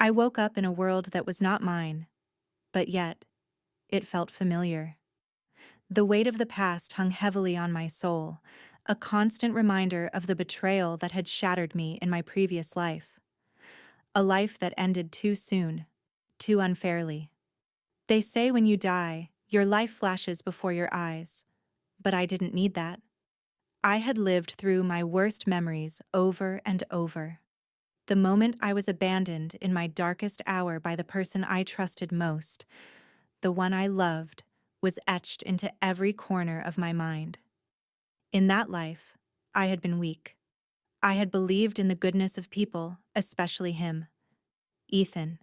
I woke up in a world that was not mine, but yet, it felt familiar. The weight of the past hung heavily on my soul, a constant reminder of the betrayal that had shattered me in my previous life. A life that ended too soon, too unfairly. They say when you die, your life flashes before your eyes, but I didn't need that. I had lived through my worst memories over and over. The moment I was abandoned in my darkest hour by the person I trusted most, the one I loved, was etched into every corner of my mind. In that life, I had been weak. I had believed in the goodness of people, especially him, Ethan.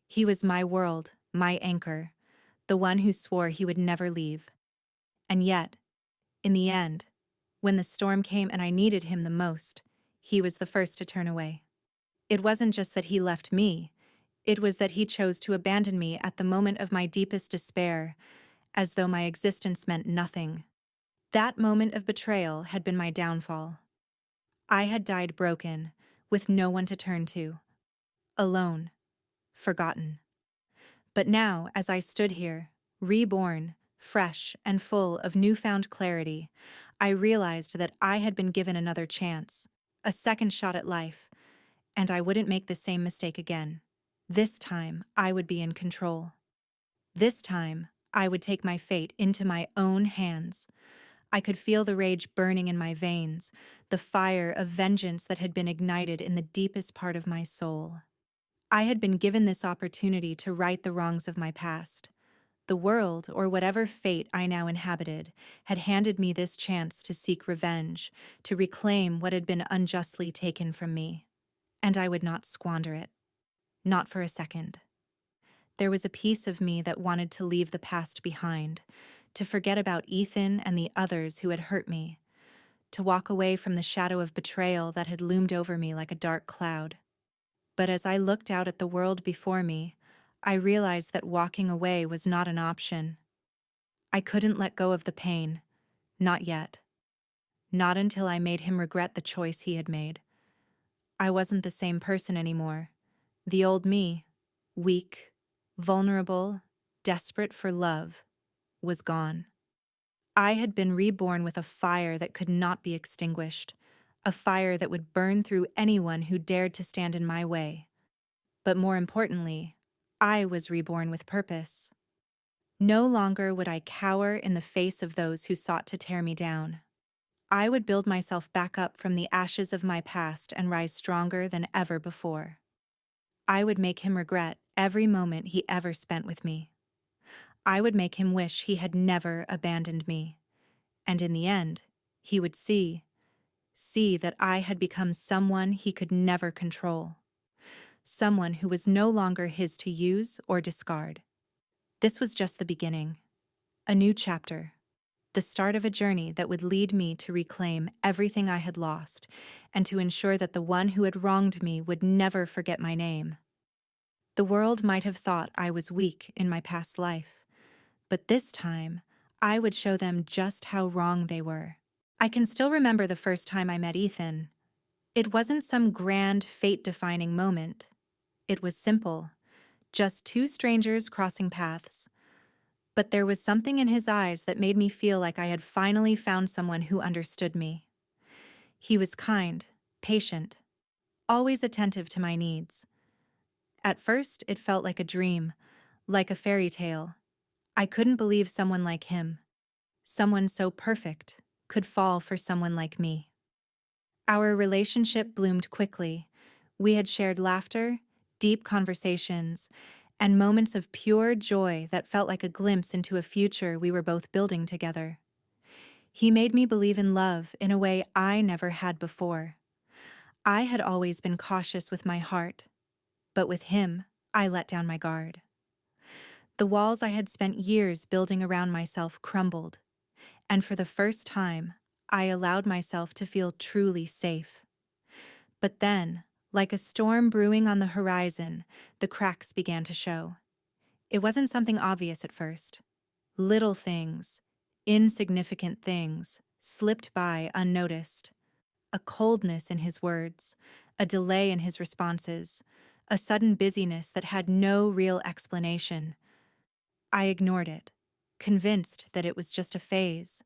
He was my world, my anchor, the one who swore he would never leave. And yet, in the end, when the storm came and I needed him the most, he was the first to turn away. It wasn't just that he left me, it was that he chose to abandon me at the moment of my deepest despair, as though my existence meant nothing. That moment of betrayal had been my downfall. I had died broken, with no one to turn to, alone, forgotten. But now, as I stood here, reborn, fresh, and full of newfound clarity, I realized that I had been given another chance, a second shot at life, and I wouldn't make the same mistake again. This time, I would be in control. This time, I would take my fate into my own hands. I could feel the rage burning in my veins, the fire of vengeance that had been ignited in the deepest part of my soul. I had been given this opportunity to right the wrongs of my past. The world, or whatever fate I now inhabited, had handed me this chance to seek revenge, to reclaim what had been unjustly taken from me. And I would not squander it. Not for a second. There was a piece of me that wanted to leave the past behind, to forget about Ethan and the others who had hurt me, to walk away from the shadow of betrayal that had loomed over me like a dark cloud. But as I looked out at the world before me, I realized that walking away was not an option. I couldn't let go of the pain, not yet. Not until I made him regret the choice he had made. I wasn't the same person anymore. The old me, weak, vulnerable, desperate for love, was gone. I had been reborn with a fire that could not be extinguished, a fire that would burn through anyone who dared to stand in my way. But more importantly, I was reborn with purpose. No longer would I cower in the face of those who sought to tear me down. I would build myself back up from the ashes of my past and rise stronger than ever before. I would make him regret every moment he ever spent with me. I would make him wish he had never abandoned me. And in the end, he would see that I had become someone he could never control. Someone who was no longer his to use or discard. This was just the beginning. A new chapter. The start of a journey that would lead me to reclaim everything I had lost and to ensure that the one who had wronged me would never forget my name. The world might have thought I was weak in my past life, but this time, I would show them just how wrong they were. I can still remember the first time I met Ethan. It wasn't some grand, fate-defining moment. It was simple, just two strangers crossing paths. But there was something in his eyes that made me feel like I had finally found someone who understood me. He was kind, patient, always attentive to my needs. At first, it felt like a dream, like a fairy tale. I couldn't believe someone like him, someone so perfect, could fall for someone like me. Our relationship bloomed quickly. We had shared laughter, deep conversations, and moments of pure joy that felt like a glimpse into a future we were both building together. He made me believe in love in a way I never had before. I had always been cautious with my heart, but with him, I let down my guard. The walls I had spent years building around myself crumbled, and for the first time, I allowed myself to feel truly safe. But then, like a storm brewing on the horizon, the cracks began to show. It wasn't something obvious at first. Little things, insignificant things, slipped by unnoticed. A coldness in his words, a delay in his responses, a sudden busyness that had no real explanation. I ignored it, convinced that it was just a phase,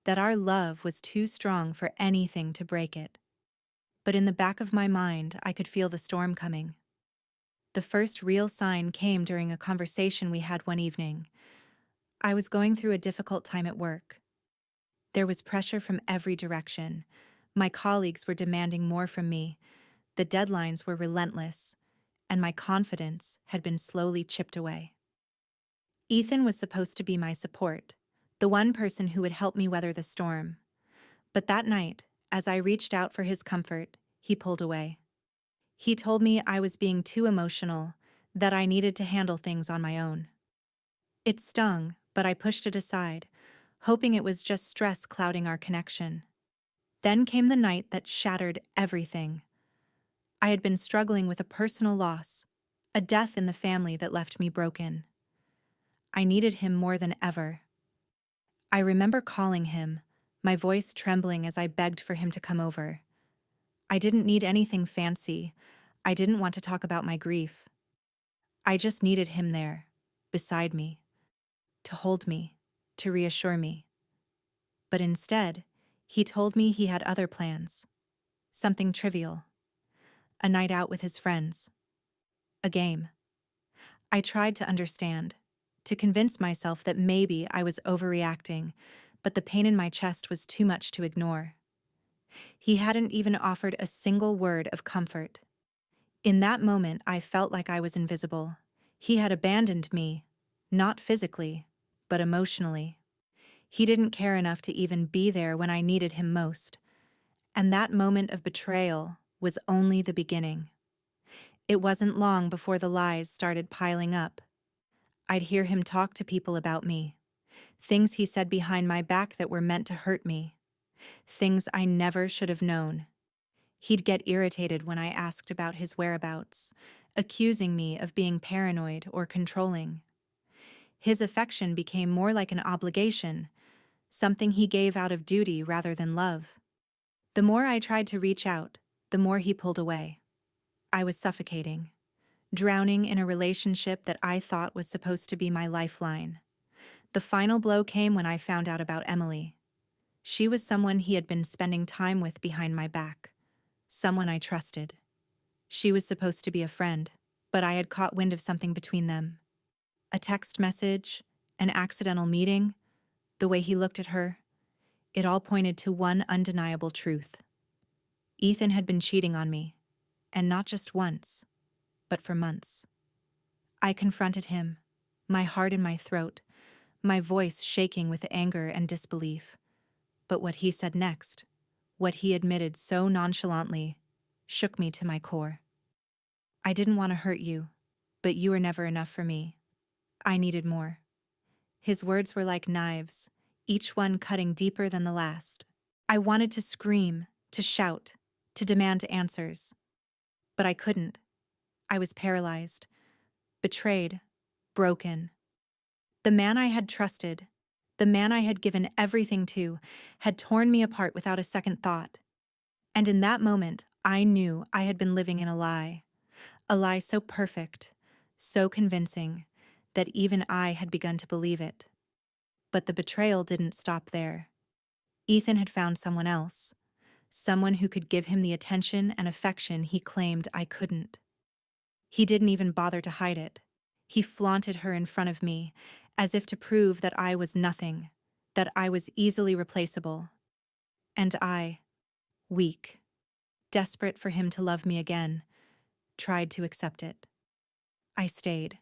that our love was too strong for anything to break it. But in the back of my mind, I could feel the storm coming. The first real sign came during a conversation we had one evening. I was going through a difficult time at work. There was pressure from every direction. My colleagues were demanding more from me, the deadlines were relentless, and my confidence had been slowly chipped away. Ethan was supposed to be my support, the one person who would help me weather the storm. But that night, as I reached out for his comfort, he pulled away. He told me I was being too emotional, that I needed to handle things on my own. It stung, but I pushed it aside, hoping it was just stress clouding our connection. Then came the night that shattered everything. I had been struggling with a personal loss, a death in the family that left me broken. I needed him more than ever. I remember calling him, my voice trembling as I begged for him to come over. I didn't need anything fancy. I didn't want to talk about my grief. I just needed him there, beside me, to hold me, to reassure me. But instead, he told me he had other plans. Something trivial. A night out with his friends. A game. I tried to understand, to convince myself that maybe I was overreacting, but the pain in my chest was too much to ignore. He hadn't even offered a single word of comfort. In that moment, I felt like I was invisible. He had abandoned me, not physically, but emotionally. He didn't care enough to even be there when I needed him most. And that moment of betrayal was only the beginning. It wasn't long before the lies started piling up. I'd hear him talk to people about me, things he said behind my back that were meant to hurt me, things I never should have known. He'd get irritated when I asked about his whereabouts, accusing me of being paranoid or controlling. His affection became more like an obligation, something he gave out of duty rather than love. The more I tried to reach out, the more he pulled away. I was suffocating, drowning in a relationship that I thought was supposed to be my lifeline. The final blow came when I found out about Emily. She was someone he had been spending time with behind my back, someone I trusted. She was supposed to be a friend, but I had caught wind of something between them. A text message, an accidental meeting, the way he looked at her, it all pointed to one undeniable truth. Ethan had been cheating on me, and not just once, but for months. I confronted him, my heart in my throat, my voice shaking with anger and disbelief. But what he said next, what he admitted so nonchalantly, shook me to my core. I didn't want to hurt you, but you were never enough for me. I needed more. His words were like knives, each one cutting deeper than the last. I wanted to scream, to shout, to demand answers. But I couldn't. I was paralyzed, betrayed, broken. The man I had trusted, the man I had given everything to, had torn me apart without a second thought. And in that moment, I knew I had been living in a lie so perfect, so convincing, that even I had begun to believe it. But the betrayal didn't stop there. Ethan had found someone else, someone who could give him the attention and affection he claimed I couldn't. He didn't even bother to hide it. He flaunted her in front of me, as if to prove that I was nothing, that I was easily replaceable. And I, weak, desperate for him to love me again, tried to accept it. I stayed.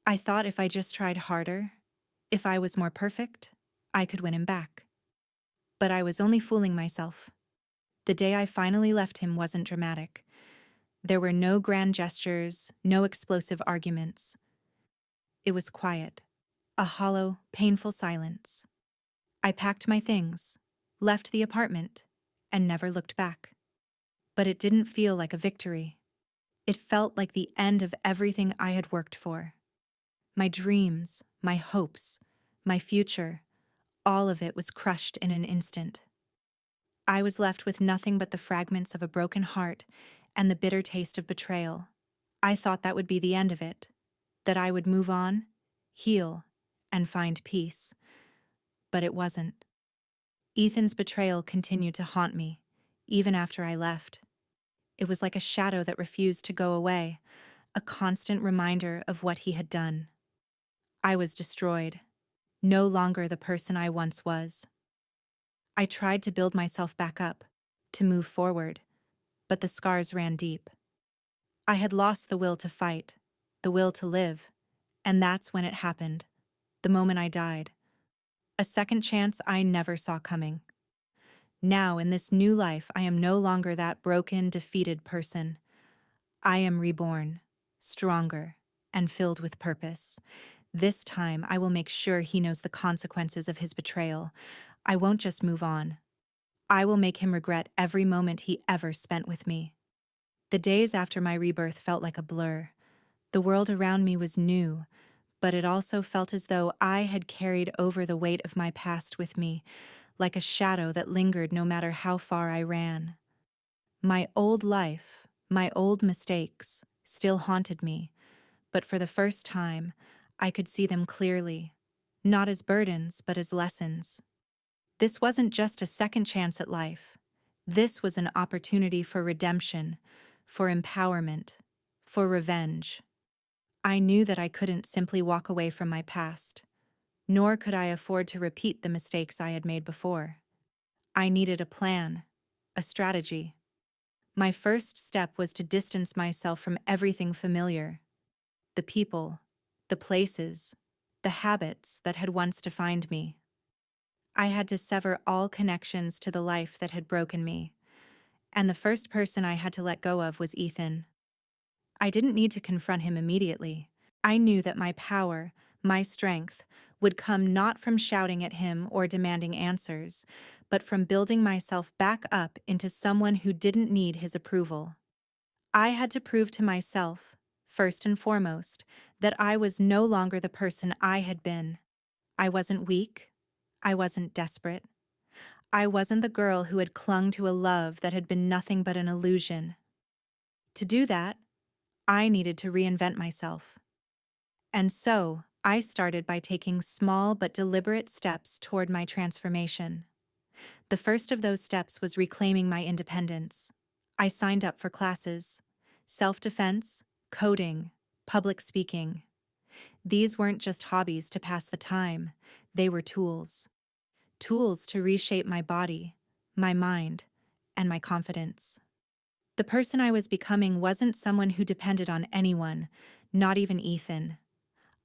I thought if I just tried harder, if I was more perfect, I could win him back. But I was only fooling myself. The day I finally left him wasn't dramatic. There were no grand gestures, no explosive arguments. It was quiet, a hollow, painful silence. I packed my things, left the apartment, and never looked back. But it didn't feel like a victory. It felt like the end of everything I had worked for. My dreams, my hopes, my future, all of it was crushed in an instant. I was left with nothing but the fragments of a broken heart and the bitter taste of betrayal. I thought that would be the end of it, that I would move on, heal, and find peace. But it wasn't. Ethan's betrayal continued to haunt me, even after I left. It was like a shadow that refused to go away, a constant reminder of what he had done. I was destroyed, no longer the person I once was. I tried to build myself back up, to move forward, but the scars ran deep. I had lost the will to fight, the will to live, and that's when it happened, the moment I died. A second chance I never saw coming. Now, in this new life, I am no longer that broken, defeated person. I am reborn, stronger, and filled with purpose. This time, I will make sure he knows the consequences of his betrayal. I won't just move on. I will make him regret every moment he ever spent with me. The days after my rebirth felt like a blur. The world around me was new, but it also felt as though I had carried over the weight of my past with me, like a shadow that lingered no matter how far I ran. My old life, my old mistakes, still haunted me, but for the first time, I could see them clearly, not as burdens, but as lessons. This wasn't just a second chance at life. This was an opportunity for redemption, for empowerment, for revenge. I knew that I couldn't simply walk away from my past, nor could I afford to repeat the mistakes I had made before. I needed a plan, a strategy. My first step was to distance myself from everything familiar, the people, the places, the habits that had once defined me. I had to sever all connections to the life that had broken me, and the first person I had to let go of was Ethan. I didn't need to confront him immediately. I knew that my power, my strength, would come not from shouting at him or demanding answers, but from building myself back up into someone who didn't need his approval. I had to prove to myself, first and foremost, that I was no longer the person I had been. I wasn't weak. I wasn't desperate. I wasn't the girl who had clung to a love that had been nothing but an illusion. To do that, I needed to reinvent myself. And so, I started by taking small but deliberate steps toward my transformation. The first of those steps was reclaiming my independence. I signed up for classes: self-defense, coding, public speaking. These weren't just hobbies to pass the time, they were tools. Tools to reshape my body, my mind, and my confidence. The person I was becoming wasn't someone who depended on anyone, not even Ethan.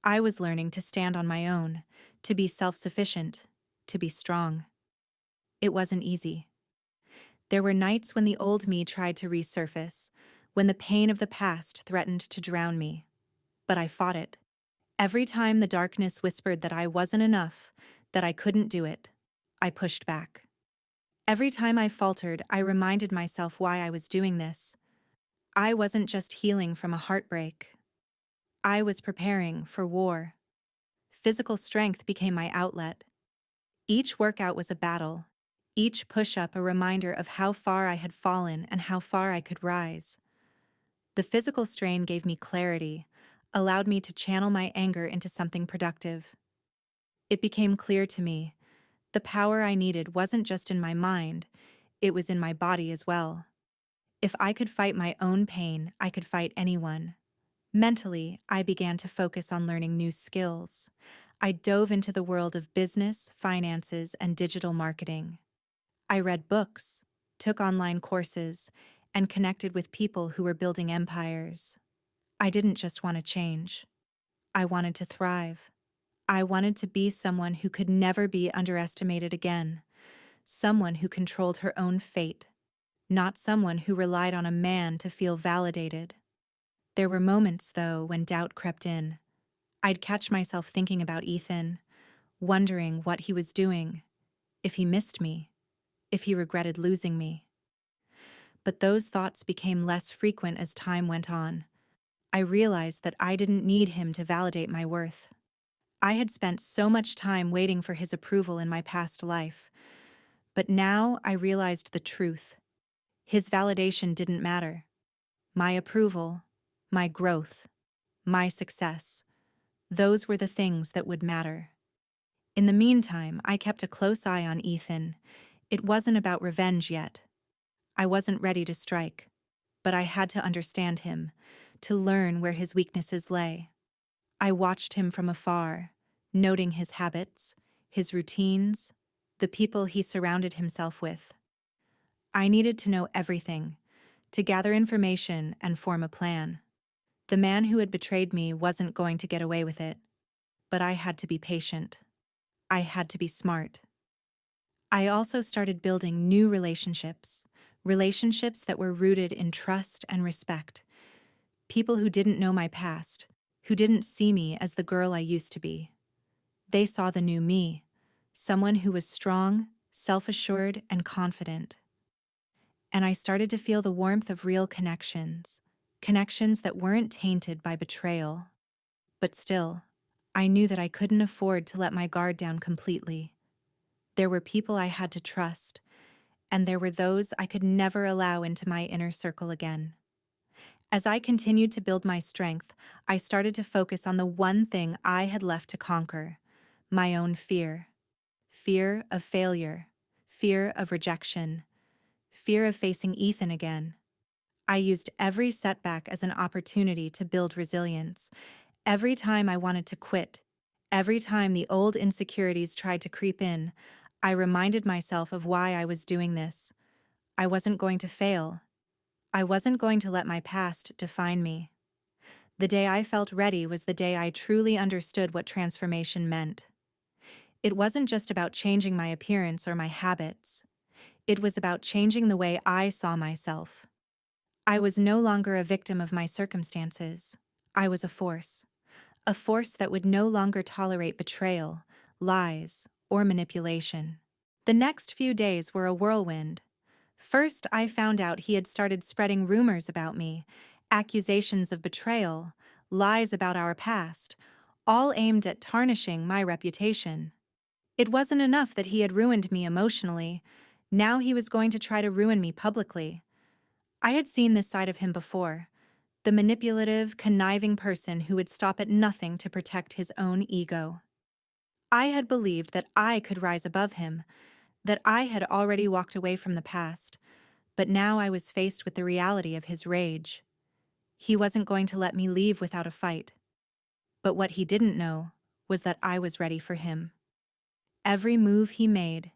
I was learning to stand on my own, to be self-sufficient, to be strong. It wasn't easy. There were nights when the old me tried to resurface, when the pain of the past threatened to drown me. But I fought it. Every time the darkness whispered that I wasn't enough, that I couldn't do it, I pushed back. Every time I faltered, I reminded myself why I was doing this. I wasn't just healing from a heartbreak. I was preparing for war. Physical strength became my outlet. Each workout was a battle, each push-up a reminder of how far I had fallen and how far I could rise. The physical strain gave me clarity, allowed me to channel my anger into something productive. It became clear to me, the power I needed wasn't just in my mind, it was in my body as well. If I could fight my own pain, I could fight anyone. Mentally, I began to focus on learning new skills. I dove into the world of business, finances, and digital marketing. I read books, took online courses, and connected with people who were building empires. I didn't just want to change. I wanted to thrive. I wanted to be someone who could never be underestimated again, someone who controlled her own fate, not someone who relied on a man to feel validated. There were moments, though, when doubt crept in. I'd catch myself thinking about Ethan, wondering what he was doing, if he missed me, if he regretted losing me. But those thoughts became less frequent as time went on. I realized that I didn't need him to validate my worth. I had spent so much time waiting for his approval in my past life. But now I realized the truth. His validation didn't matter. My approval, my growth, my success. Those were the things that would matter. In the meantime, I kept a close eye on Ethan. It wasn't about revenge yet. I wasn't ready to strike, but I had to understand him, to learn where his weaknesses lay. I watched him from afar, noting his habits, his routines, the people he surrounded himself with. I needed to know everything, to gather information and form a plan. The man who had betrayed me wasn't going to get away with it, but I had to be patient. I had to be smart. I also started building new relationships, relationships that were rooted in trust and respect. People who didn't know my past, who didn't see me as the girl I used to be. They saw the new me, someone who was strong, self-assured, and confident. And I started to feel the warmth of real connections, connections that weren't tainted by betrayal. But still, I knew that I couldn't afford to let my guard down completely. There were people I had to trust, and there were those I could never allow into my inner circle again. As I continued to build my strength, I started to focus on the one thing I had left to conquer: my own fear. Fear of failure, fear of rejection, fear of facing Ethan again. I used every setback as an opportunity to build resilience. Every time I wanted to quit, every time the old insecurities tried to creep in, I reminded myself of why I was doing this. I wasn't going to fail. I wasn't going to let my past define me. The day I felt ready was the day I truly understood what transformation meant. It wasn't just about changing my appearance or my habits. It was about changing the way I saw myself. I was no longer a victim of my circumstances. I was a force that would no longer tolerate betrayal, lies, or manipulation. The next few days were a whirlwind. First, I found out he had started spreading rumors about me, accusations of betrayal, lies about our past, all aimed at tarnishing my reputation. It wasn't enough that he had ruined me emotionally. Now he was going to try to ruin me publicly. I had seen this side of him before, the manipulative, conniving person who would stop at nothing to protect his own ego. I had believed that I could rise above him, that I had already walked away from the past, but now I was faced with the reality of his rage. He wasn't going to let me leave without a fight. But what he didn't know was that I was ready for him. Every move he made,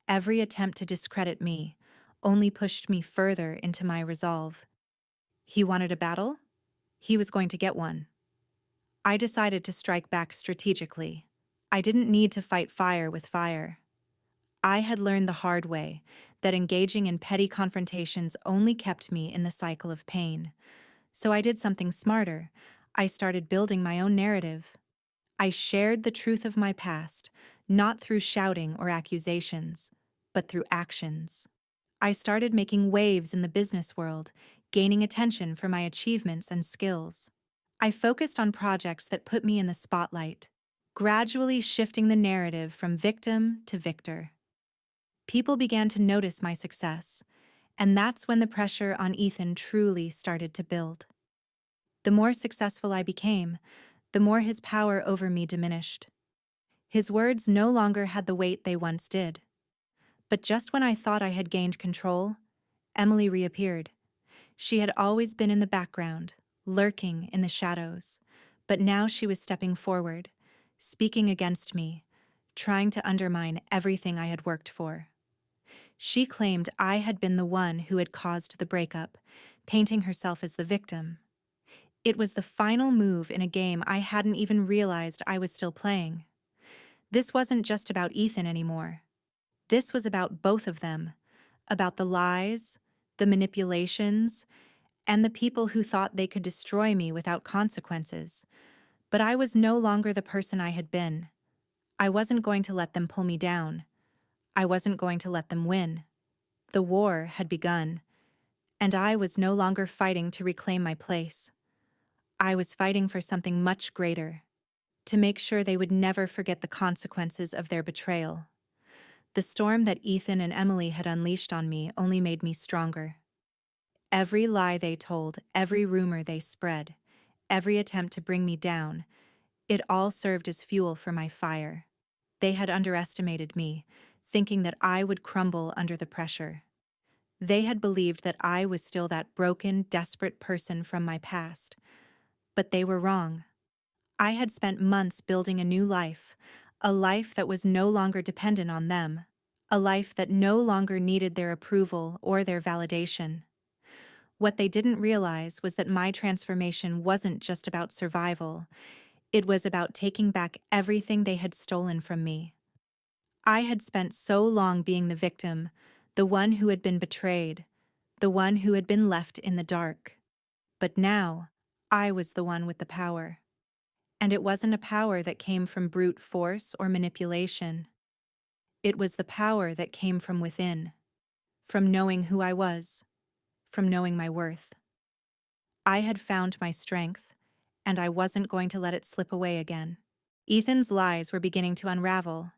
every attempt to discredit me, only pushed me further into my resolve. He wanted a battle? He was going to get one. I decided to strike back strategically. I didn't need to fight fire with fire. I had learned the hard way that engaging in petty confrontations only kept me in the cycle of pain. So I did something smarter. I started building my own narrative. I shared the truth of my past, not through shouting or accusations, but through actions. I started making waves in the business world, gaining attention for my achievements and skills. I focused on projects that put me in the spotlight, gradually shifting the narrative from victim to victor. People began to notice my success, and that's when the pressure on Ethan truly started to build. The more successful I became, the more his power over me diminished. His words no longer had the weight they once did. But just when I thought I had gained control, Emily reappeared. She had always been in the background, lurking in the shadows, but now she was stepping forward, speaking against me, trying to undermine everything I had worked for. She claimed I had been the one who had caused the breakup, painting herself as the victim. It was the final move in a game I hadn't even realized I was still playing. This wasn't just about Ethan anymore. This was about both of them, about the lies, the manipulations, and the people who thought they could destroy me without consequences. But I was no longer the person I had been. I wasn't going to let them pull me down. I wasn't going to let them win. The war had begun, and I was no longer fighting to reclaim my place. I was fighting for something much greater, to make sure they would never forget the consequences of their betrayal. The storm that Ethan and Emily had unleashed on me only made me stronger. Every lie they told, every rumor they spread, every attempt to bring me down, it all served as fuel for my fire. They had underestimated me, thinking that I would crumble under the pressure. They had believed that I was still that broken, desperate person from my past. But they were wrong. I had spent months building a new life, a life that was no longer dependent on them, a life that no longer needed their approval or their validation. What they didn't realize was that my transformation wasn't just about survival, it was about taking back everything they had stolen from me. I had spent so long being the victim, the one who had been betrayed, the one who had been left in the dark. But now, I was the one with the power. And it wasn't a power that came from brute force or manipulation. It was the power that came from within, from knowing who I was, from knowing my worth. I had found my strength, and I wasn't going to let it slip away again. Ethan's lies were beginning to unravel.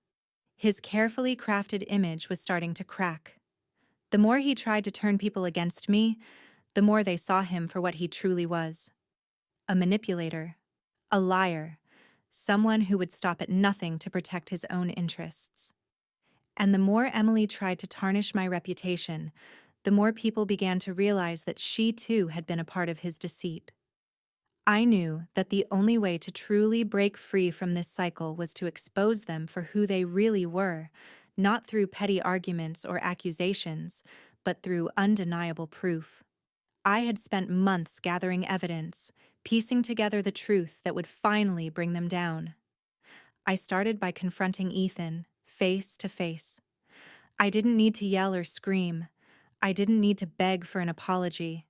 His carefully crafted image was starting to crack. The more he tried to turn people against me, the more they saw him for what he truly was. A manipulator, a liar, someone who would stop at nothing to protect his own interests. And the more Emily tried to tarnish my reputation, the more people began to realize that she too had been a part of his deceit. I knew that the only way to truly break free from this cycle was to expose them for who they really were, not through petty arguments or accusations, but through undeniable proof. I had spent months gathering evidence, piecing together the truth that would finally bring them down. I started by confronting Ethan, face to face. I didn't need to yell or scream. I didn't need to beg for an apology.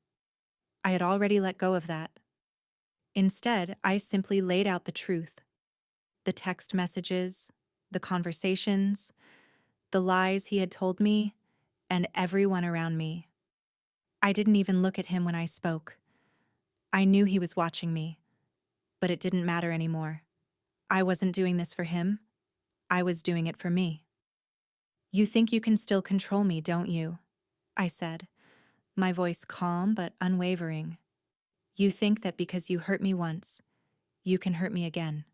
I had already let go of that. Instead, I simply laid out the truth. The text messages, the conversations, the lies he had told me, and everyone around me. I didn't even look at him when I spoke. I knew he was watching me, but it didn't matter anymore. I wasn't doing this for him. I was doing it for me. You think you can still control me, don't you? I said, my voice calm but unwavering. You think that because you hurt me once, you can hurt me again.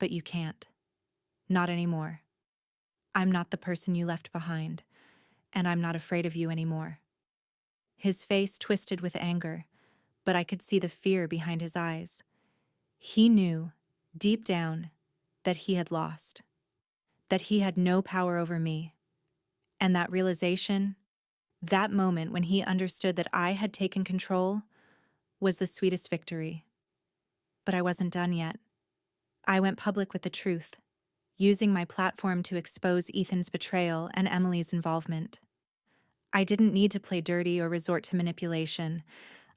But you can't. Not anymore. I'm not the person you left behind, and I'm not afraid of you anymore. His face twisted with anger, but I could see the fear behind his eyes. He knew, deep down, that he had lost, that he had no power over me. And that realization, that moment when he understood that I had taken control, was the sweetest victory. But I wasn't done yet. I went public with the truth, using my platform to expose Ethan's betrayal and Emily's involvement. I didn't need to play dirty or resort to manipulation.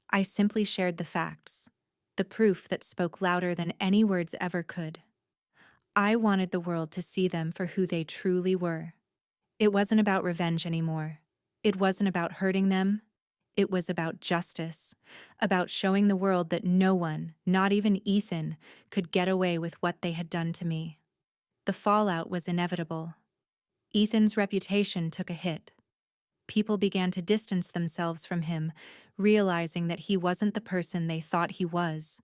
I simply shared the facts, the proof that spoke louder than any words ever could. I wanted the world to see them for who they truly were. It wasn't about revenge anymore. It wasn't about hurting them. It was about justice, about showing the world that no one, not even Ethan, could get away with what they had done to me. The fallout was inevitable. Ethan's reputation took a hit. People began to distance themselves from him, realizing that he wasn't the person they thought he was.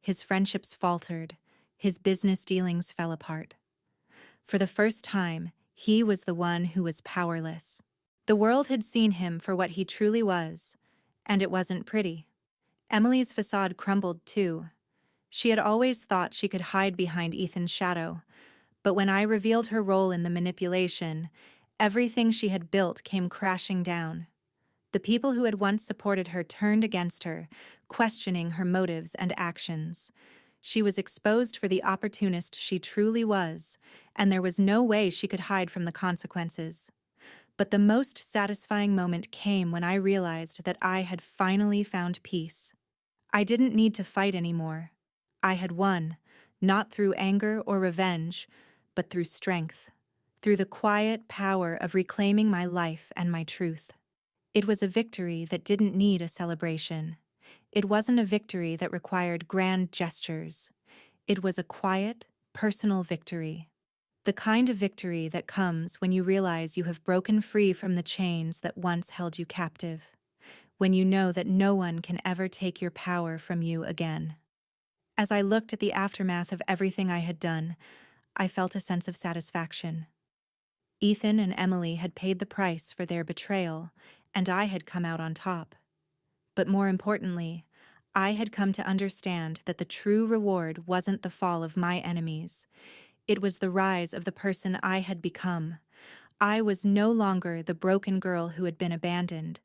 His friendships faltered. His business dealings fell apart. For the first time, he was the one who was powerless. The world had seen him for what he truly was, and it wasn't pretty. Emily's facade crumbled too. She had always thought she could hide behind Ethan's shadow, but when I revealed her role in the manipulation, everything she had built came crashing down. The people who had once supported her turned against her, questioning her motives and actions. She was exposed for the opportunist she truly was, and there was no way she could hide from the consequences. But the most satisfying moment came when I realized that I had finally found peace. I didn't need to fight anymore. I had won, not through anger or revenge, but through strength, through the quiet power of reclaiming my life and my truth. It was a victory that didn't need a celebration. It wasn't a victory that required grand gestures. It was a quiet, personal victory. The kind of victory that comes when you realize you have broken free from the chains that once held you captive, when you know that no one can ever take your power from you again. As I looked at the aftermath of everything I had done, I felt a sense of satisfaction. Ethan and Emily had paid the price for their betrayal, and I had come out on top. But more importantly, I had come to understand that the true reward wasn't the fall of my enemies. It was the rise of the person I had become. I was no longer the broken girl who had been abandoned.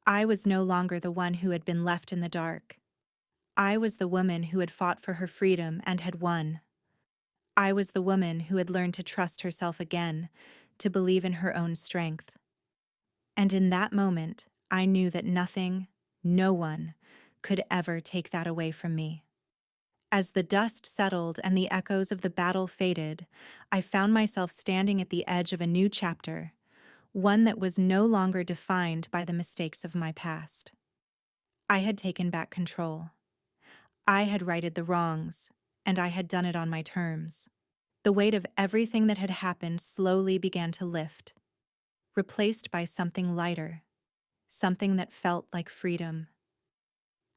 I was no longer the one who had been left in the dark. I was the woman who had fought for her freedom and had won. I was the woman who had learned to trust herself again, to believe in her own strength. And in that moment, I knew that nothing, no one, could ever take that away from me. As the dust settled and the echoes of the battle faded, I found myself standing at the edge of a new chapter, one that was no longer defined by the mistakes of my past. I had taken back control. I had righted the wrongs, and I had done it on my terms. The weight of everything that had happened slowly began to lift, replaced by something lighter, something that felt like freedom.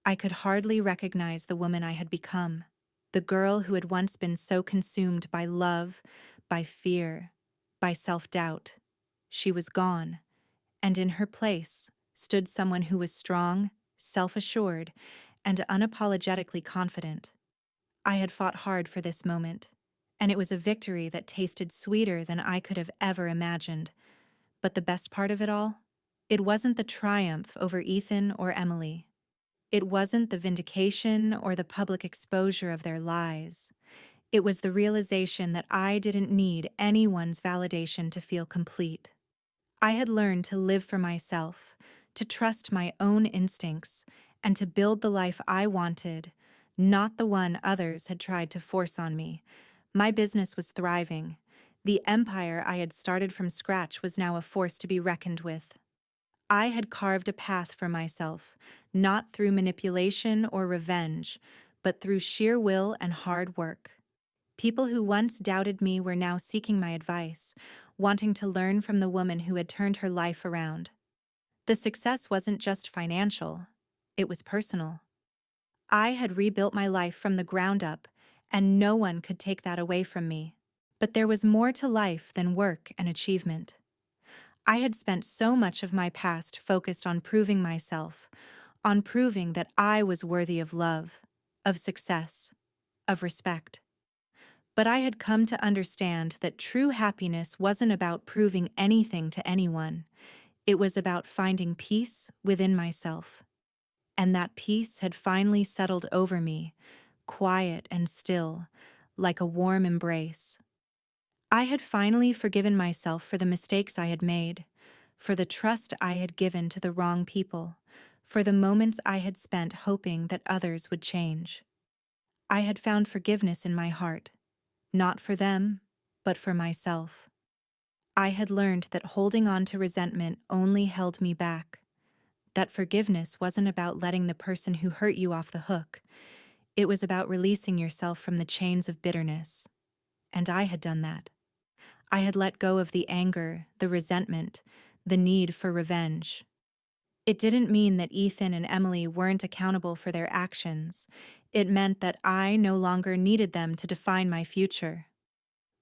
I could hardly recognize the woman I had become, the girl who had once been so consumed by love, by fear, by self-doubt. She was gone, and in her place stood someone who was strong, self-assured, and unapologetically confident. I had fought hard for this moment, and it was a victory that tasted sweeter than I could have ever imagined. But the best part of it all? It wasn't the triumph over Ethan or Emily. It wasn't the vindication or the public exposure of their lies. It was the realization that I didn't need anyone's validation to feel complete. I had learned to live for myself, to trust my own instincts, and to build the life I wanted, not the one others had tried to force on me. My business was thriving. The empire I had started from scratch was now a force to be reckoned with. I had carved a path for myself, not through manipulation or revenge, but through sheer will and hard work. People who once doubted me were now seeking my advice, wanting to learn from the woman who had turned her life around. The success wasn't just financial, it was personal. I had rebuilt my life from the ground up, and no one could take that away from me. But there was more to life than work and achievement. I had spent so much of my past focused on proving myself, on proving that I was worthy of love, of success, of respect. But I had come to understand that true happiness wasn't about proving anything to anyone. It was about finding peace within myself. And that peace had finally settled over me, quiet and still, like a warm embrace. I had finally forgiven myself for the mistakes I had made, for the trust I had given to the wrong people, for the moments I had spent hoping that others would change. I had found forgiveness in my heart, not for them, but for myself. I had learned that holding on to resentment only held me back, that forgiveness wasn't about letting the person who hurt you off the hook. It was about releasing yourself from the chains of bitterness. And I had done that. I had let go of the anger, the resentment, the need for revenge. It didn't mean that Ethan and Emily weren't accountable for their actions. It meant that I no longer needed them to define my future.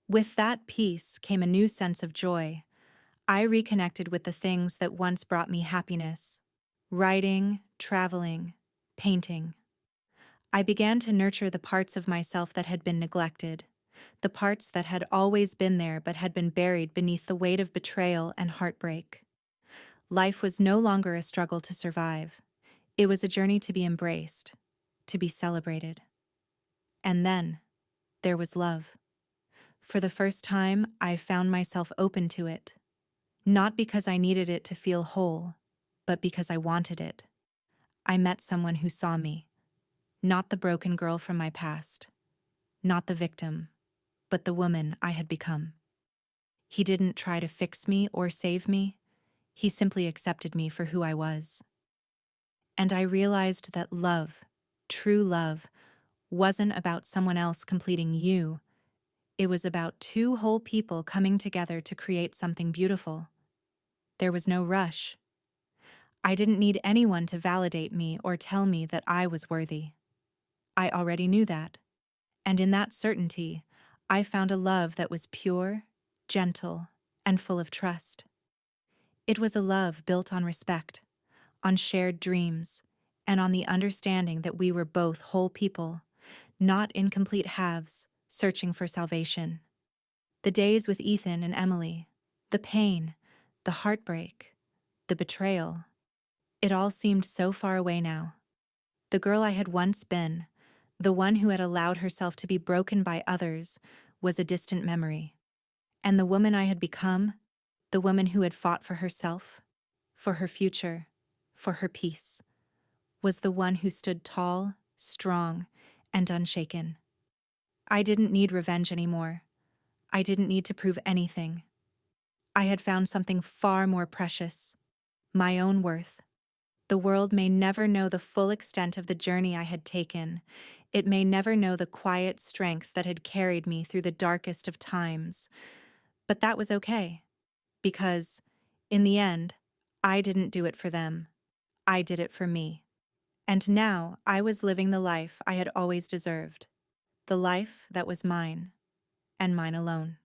With that peace came a new sense of joy. I reconnected with the things that once brought me happiness: writing, traveling, painting. I began to nurture the parts of myself that had been neglected, the parts that had always been there but had been buried beneath the weight of betrayal and heartbreak. Life was no longer a struggle to survive. It was a journey to be embraced, to be celebrated. And then, there was love. For the first time, I found myself open to it. Not because I needed it to feel whole, but because I wanted it. I met someone who saw me, not the broken girl from my past, not the victim, but the woman I had become. He didn't try to fix me or save me. He simply accepted me for who I was. And I realized that love, true love, wasn't about someone else completing you. It was about two whole people coming together to create something beautiful. There was no rush. I didn't need anyone to validate me or tell me that I was worthy. I already knew that. And in that certainty, I found a love that was pure, gentle, and full of trust. It was a love built on respect, on shared dreams, and on the understanding that we were both whole people, not incomplete halves searching for salvation. The days with Ethan and Emily, the pain, the heartbreak, the betrayal, it all seemed so far away now. The girl I had once been, the one who had allowed herself to be broken by others, was a distant memory. And the woman I had become, the woman who had fought for herself, for her future, for her peace, was the one who stood tall, strong, and unshaken. I didn't need revenge anymore. I didn't need to prove anything. I had found something far more precious, my own worth. The world may never know the full extent of the journey I had taken. It may never know the quiet strength that had carried me through the darkest of times. But that was okay, because, in the end, I didn't do it for them. I did it for me. And now I was living the life I had always deserved, the life that was mine, and mine alone.